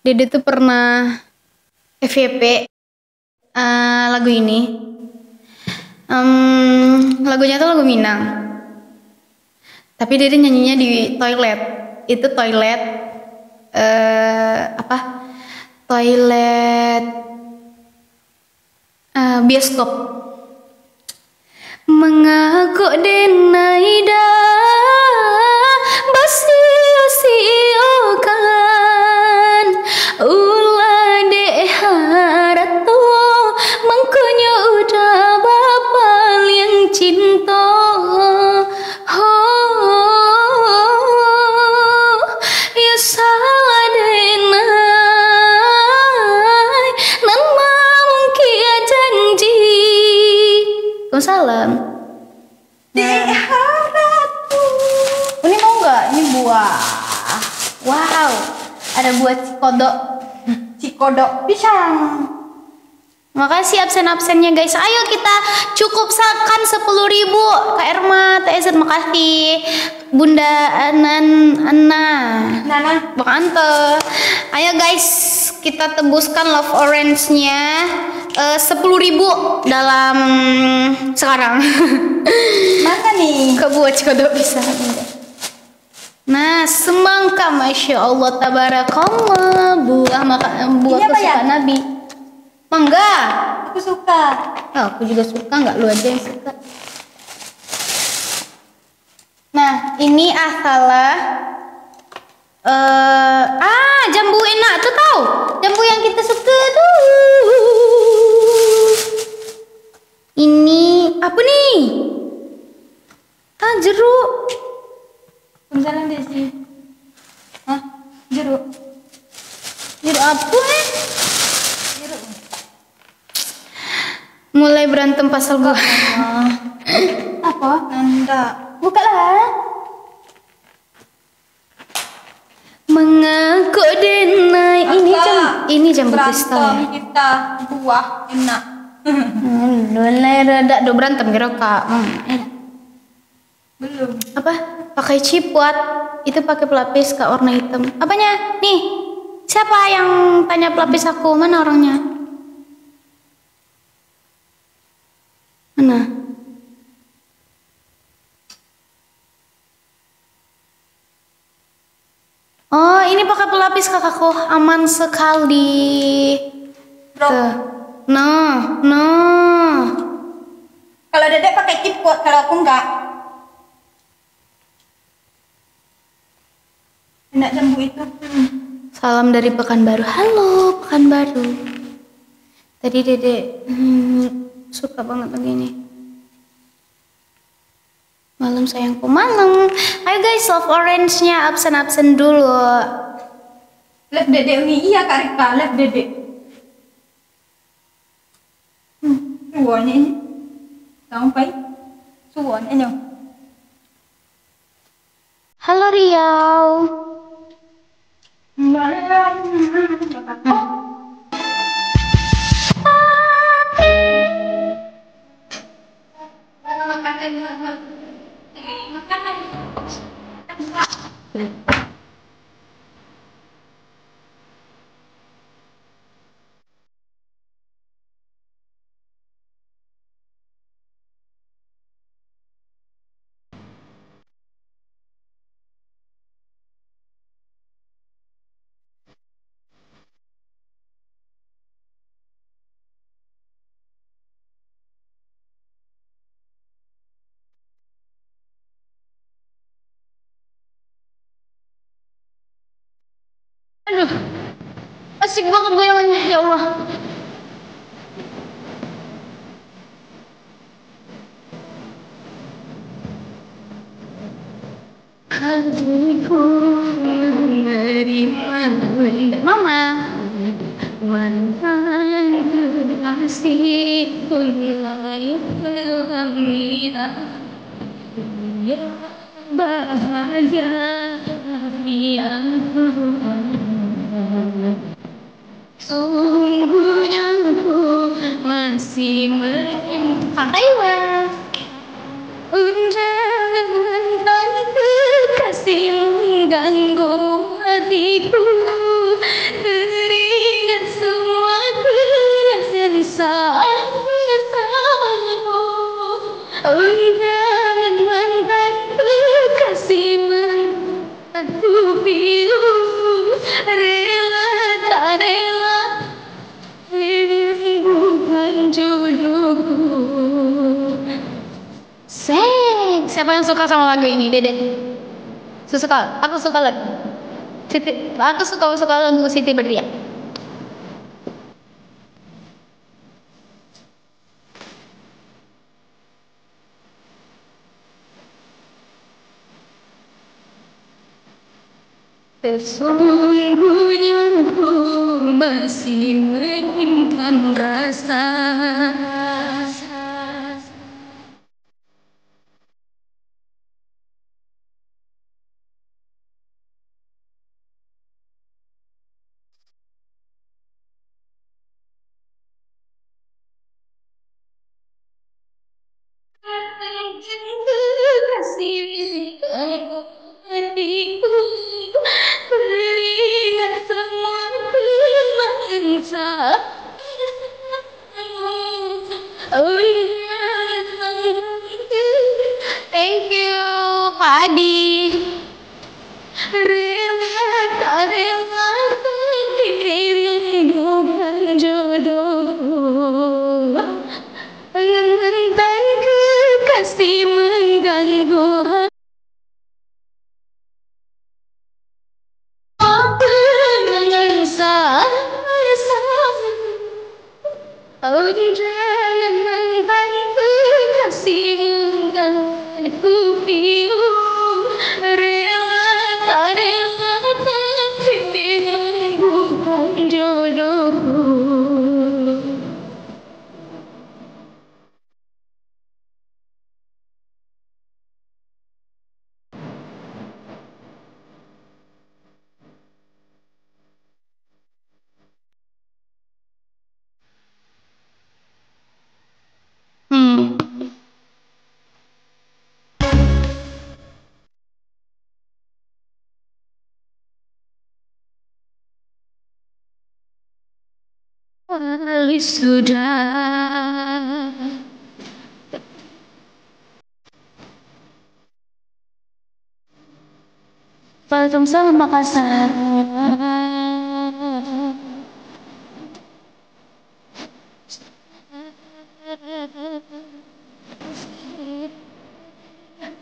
Dede tuh pernah FYP lagu ini. Lagunya tuh lagu Minang. Tapi Dede nyanyinya di toilet. Itu toilet toilet bioskop. Mengaku denaida basio-siokan ulah de harato mangkonyo udah bapal yang cinta ya salah denai nan mungkin janji. Salam. Ini mau nggak? Ini buah. Wow, ada buah cikodok pisang. Makasih absen-absennya guys. Ayo kita cukup sakan 10.000. Kak Erma, Teh Ezet, makasih. Bunda Nana, Bang Ante. Ayo guys, kita tebuskan love orange-nya 10.000 dalam sekarang. Mana nih? Ke buah cikodok pisang. Nah, semangka, masya Allah, tabarakallah, buah kesukaan Nabi. Mangga, aku suka. Aku juga suka, nggak lu aja yang suka. Nah, ini salah. Jambu enak tuh tahu? Jambu yang kita suka tuh. Ini apa nih? Jeruk. Jalan deh sih. Jeruk. Jeruk apa Jeruk. Mulai berantem pasal gua. Apa? Nanda. Buka lah. Mengaku denai ini jambu kristal. Kita buah enak. Mulai rada do berantem kira Kak. Belum. Apa? Pakai cipuat. Itu pakai pelapis Kak warna hitam. Apanya? Nih. Siapa yang tanya pelapis aku? Mana orangnya? Mana? Oh, ini pakai pelapis kakakku. Aman sekali. No. Kalau Dedek pakai cipuat, kalau aku enggak. Enak jambu itu. Salam dari Pekanbaru. Halo Pekanbaru. Tadi Dedek suka banget begini. Malam sayangku malam. Ayo guys, love orange-nya absen dulu. Lep Dedek ini iya Kak Rika, lep Dedek. Suwanya ini. Sampai suwanya. Halo Riau. Aduh, asik banget goyangannya, ya Allah. Hatiku menerima Mama. Mantan kekasihku lain kami yang bahagia sungguhnya aku masih menyimpan undangan kekasih mengganggu hatiku. pilu, rela tak rela, bukan jodohku. Siapa yang suka sama lagu ini, Dede? Suka, aku suka lagu. Aku suka lagu Siti Badriah. Sesungguhnya ku masih menyimpan rasa. Kasih hatiku berikan semua bangsa. Oh yeah. Thank you Kak Adi. Rela tak rela dirimu bukan jodoh. Entah kekasih mengganggu mengensa. Oh jangan kekasih mengganggu pilu, rela tak rela dirimu bukan jodohku. Sudah Patung sama Makassar.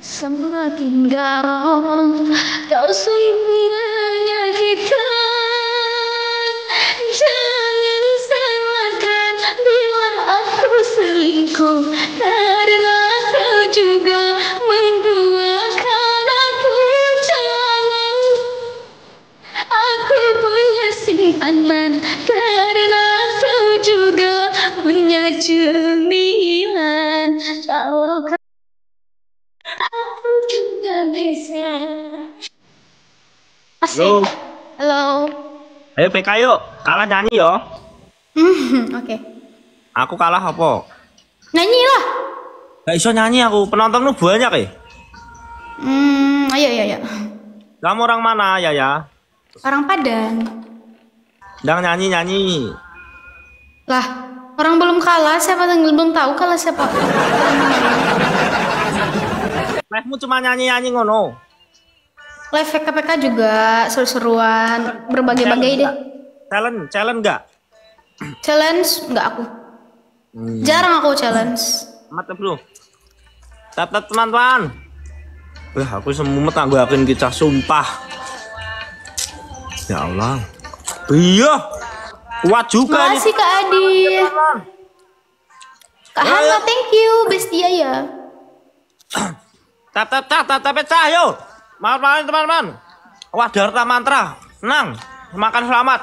Semakin garam kau sembunyikan, jangan salahkan bila aku selingkuh, karena kau juga menduakan aku. Jangan, aku punya simpanan, karena kau juga punya cemilan. Kalau aku juga bisa. Asik. Halo, Halo. ayo PK yuk, kalah nyanyi yo. Oke. Aku kalah apa? Nyanyi lah. Gak iso nyanyi aku, penonton lu banyak Ayo. Kamu orang mana ya? Orang Padang. Sedang nyanyi. Lah, orang belum kalah, siapa yang belum tahu kalah siapa? Live-mu cuma nyanyi ngono. Live PKPK juga seru-seruan, berbagai-bagai deh. Challenge enggak? Challenge enggak aku. Jarang aku challenge. Mata bro. Tap teman-teman. Wah, aku semumet anggakin kisah sumpah. Ya Allah. Iya. Kuat juga nih. Makasih Kak Adi. Kak Hana, thank you, bestia ya. Tap pecah yo. Maaf teman-teman. Wah, Darta Mantra. Senang. Makan selamat.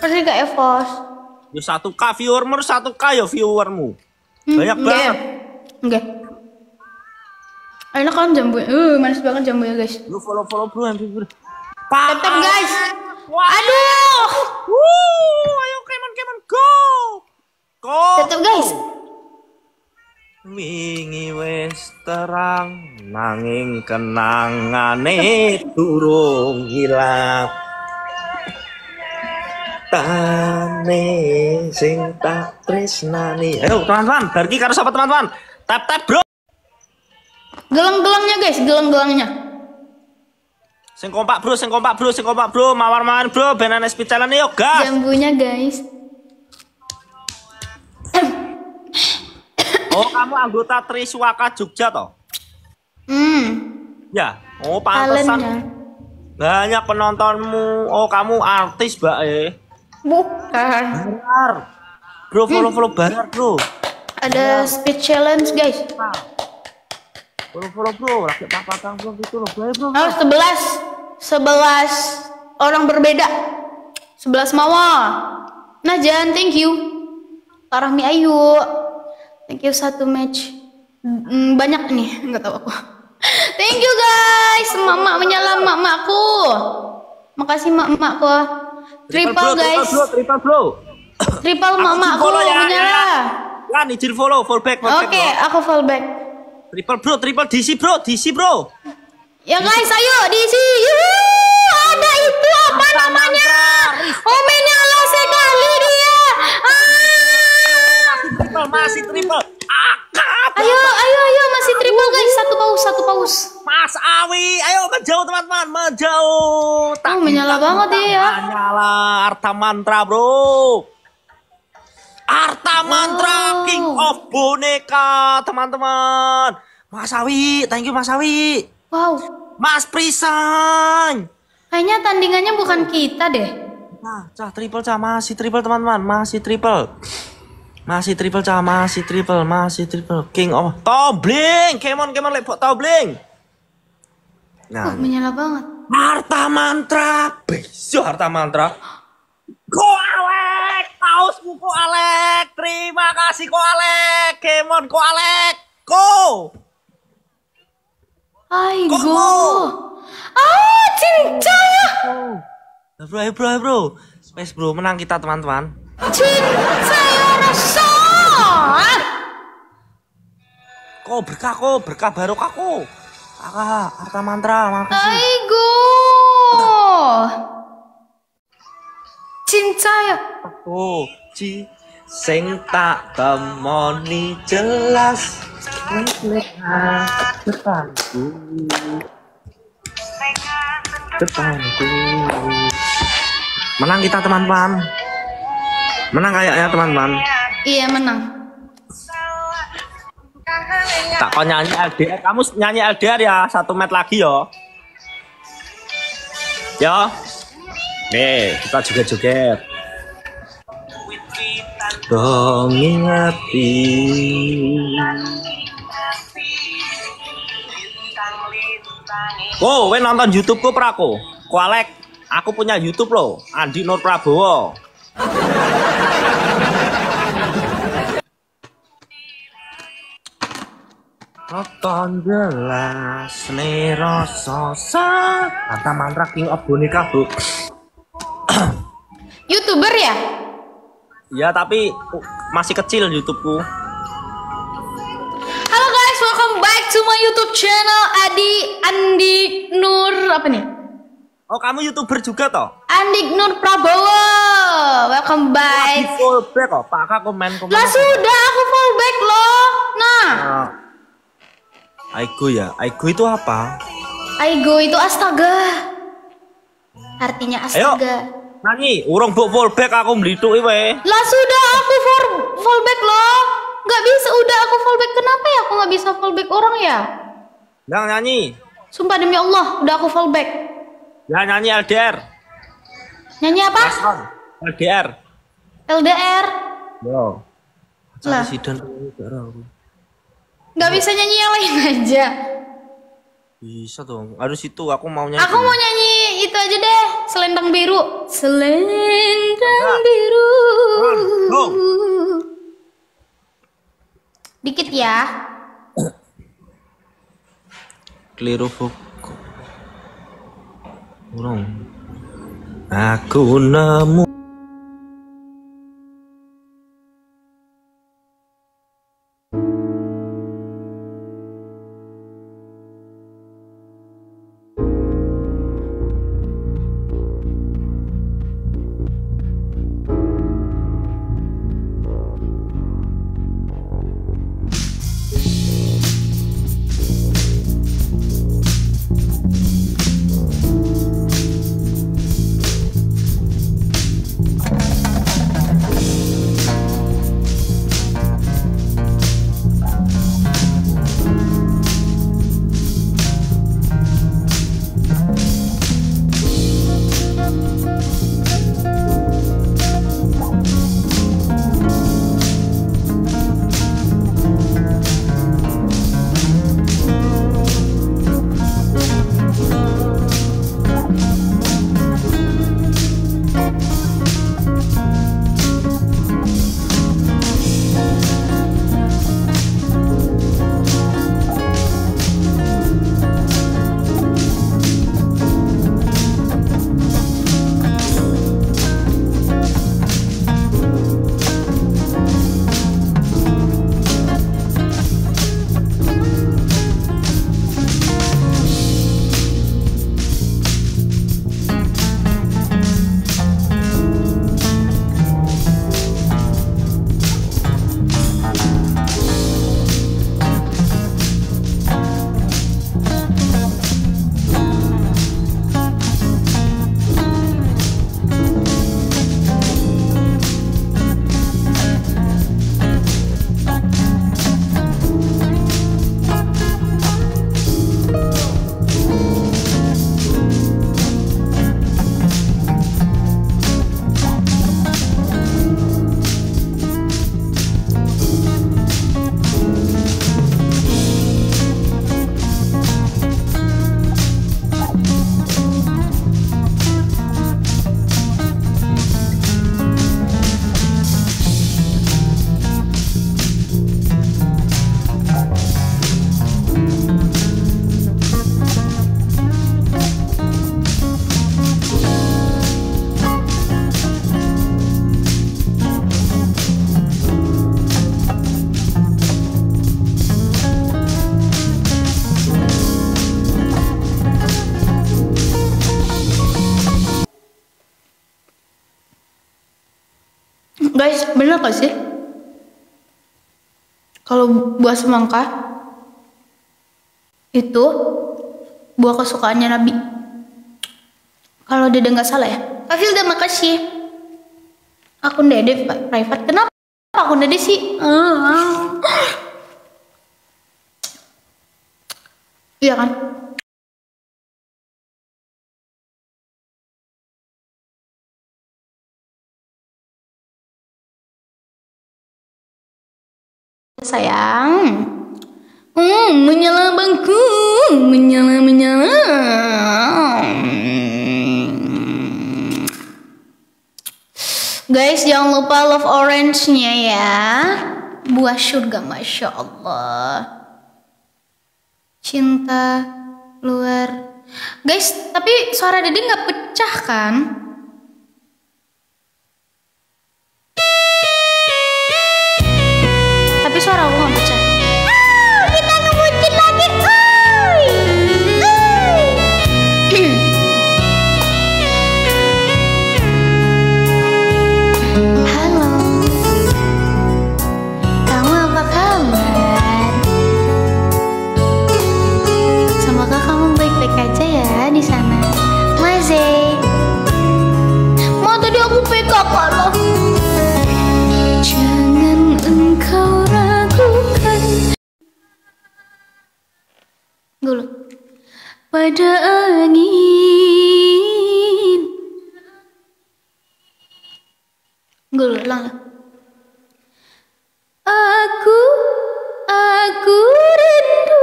Pasti Kak Evos. Yo 1K viewermu, 1K yo viewermu. Banyak banget. Enggak. Enak kan jambu. Manis banget jambu ya guys. Lu follow bro, bro. Tap guys. Wah. Aduh. Ayo Kemon go. Tap guys. Wingi wis terang nanging kenangane durung ilang. Tane sing tak tresnani. Ayo teman-teman, bagi karo sapa teman-teman. Tap bro. Gelang-gelangnya guys, gelang-gelangnya. Sing kompak bro, mawar-mawar bro, benan SP challenge yuk gas. Jambunya guys. Oh kamu anggota Triswaka Jogja toh? Ya, oh pantesan Talentnya. banyak penontonmu. Oh kamu artis mbak Bukan. Benar. Bro follow Barar bro. Ada speed challenge guys. Follow bro, rakyat papatang bro gitu loh bro. Oh 11 orang berbeda. 11 mawar. Nah jangan thank you. Parahmi Ayu. Thank you satu match. Banyak nih, nggak tahu aku. Thank you guys, mak menyala makku. Makasih makku. Triple guys. Triple bro. Triple makku menyala. Ya, izin follow back. Oke, aku follow back. Triple DC bro. Ya guys, ayo diisi. Ada itu apa namanya? Oh menyala sekali dia. Masih triple. Ayo masih triple guys. Satu paus. Mas Awi, ayo menjauh teman-teman, menjauh. Oh menyala banget dia. Menyala Arta Mantra bro. Arta Mantra King of Boneka teman-teman. Mas Awi, thank you Mas Awi. Wow. Mas Prisan. Kayaknya tandingannya bukan kita deh. Nah, triple masih triple teman-teman, masih triple. Masih triple. King of Tobling. Kemon lepok Tobling. Nah, Menyala banget. Harta Mantra. Besok Harta Mantra. Ko Alek, pausmu Ko Alek. Terima kasih Ko Alek. Kemon Ko Alek. Ko. Aigo. Cinta ya. Bro. Space bro, menang kita teman-teman. Cinta ya rasa. Berkah baru kakak. Harta Mantra, makasih. Aigo. Cinta ya. Sing tak temoni jelas depanku. Menang kita teman-teman. Menang kayaknya teman-teman. Iya menang. Tak kau nyanyi LDR, kamu nyanyi LDR ya, 1 match lagi yo. Yo. Nih, kita joget-joget. Dong ngingati. Oh, we nonton YouTube-ku praku. Kualek, aku punya YouTube loh, Andi Nur Prabowo. Nonton jelas nih rasa Harta Mantra King of Boneka bro. YouTuber ya? Ya tapi masih kecil YouTubeku. Halo guys, welcome back to my YouTube channel Andi Nur apa nih? Oh kamu YouTuber juga toh? Andi Nur Prabowo. Welcome back. Fallback kok, Pak komen. Lah sudah aku fallback loh. Nah. Aigo ya, Aigo itu apa? Aigo itu astaga. Artinya astaga. Ayo, nyanyi, urung buk fallback aku melituk we. Lah sudah aku fallback loh. Gak bisa, udah aku fallback. Kenapa ya aku gak bisa fallback orang ya? Yang nyanyi. Sumpah demi Allah, udah aku fallback. Ya nyanyi LDR. Nyanyi apa? LDR. LDR. Yo. Lah. Presiden. Gak bisa nyanyi yang lain aja. Bisa dong, harus itu aku mau nyanyi. Aku mau nyanyi itu aja deh, Selendang Biru. Selendang biru. Dikit ya. Keliru buku. Aku nemu Guys, bener gak sih? Kalau buah semangka itu buah kesukaannya Nabi. Kalau Dede nggak salah ya. Kak Hilda, makasih. Akun Dede private. Kenapa akun Dede sih? Iya kan? Sayang. Menyala bangku, menyala. Guys, jangan lupa love orange-nya ya. Buah surga, Masya Allah. Cinta luar. Guys, tapi suara Dede nggak pecah kan? Tapi suara aku nggak pecah. Kita ngebucin lagi. Halo, kamu apa kabar? Semoga kamu baik-baik aja ya di sana. Maze. Mau tadi aku PKK loh. Jangan engkau ragukan. Dulu. Pada angin. Dulu, ulang. Aku rindu.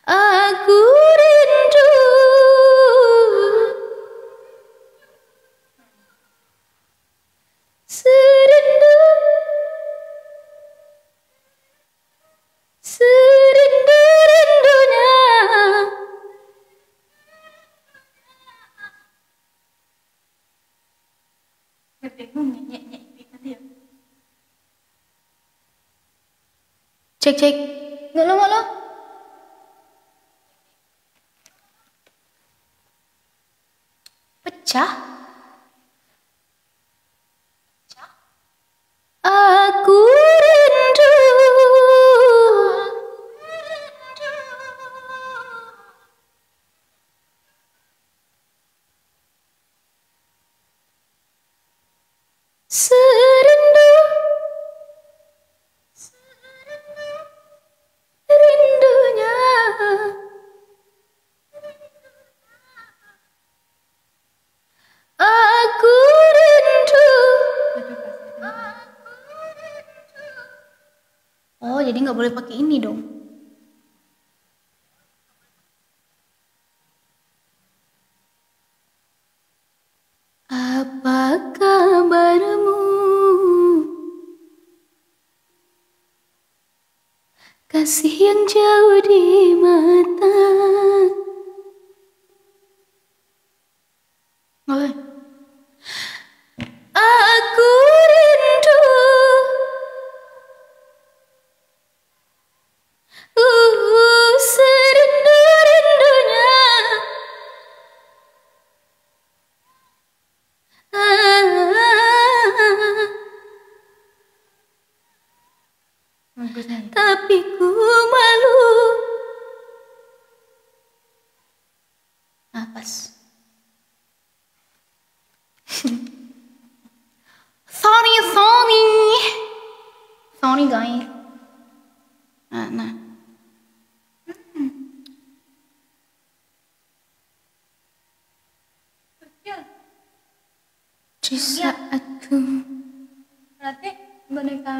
Aku rindu. Serindu. Serindu-rindunya. Cek. Nggak lo. Pecah. Aku rindu. Serindu. Rindunya. Aku rindu. Oh, jadi nggak boleh pakai ini dong. Apa kabarmu? Kasih yang jauh di mata. Oh. Aku rindu. Serindu-rindunya. Tapi ku malu. Pas. Sorry guys. Nah. Di saat ku Berarti boneka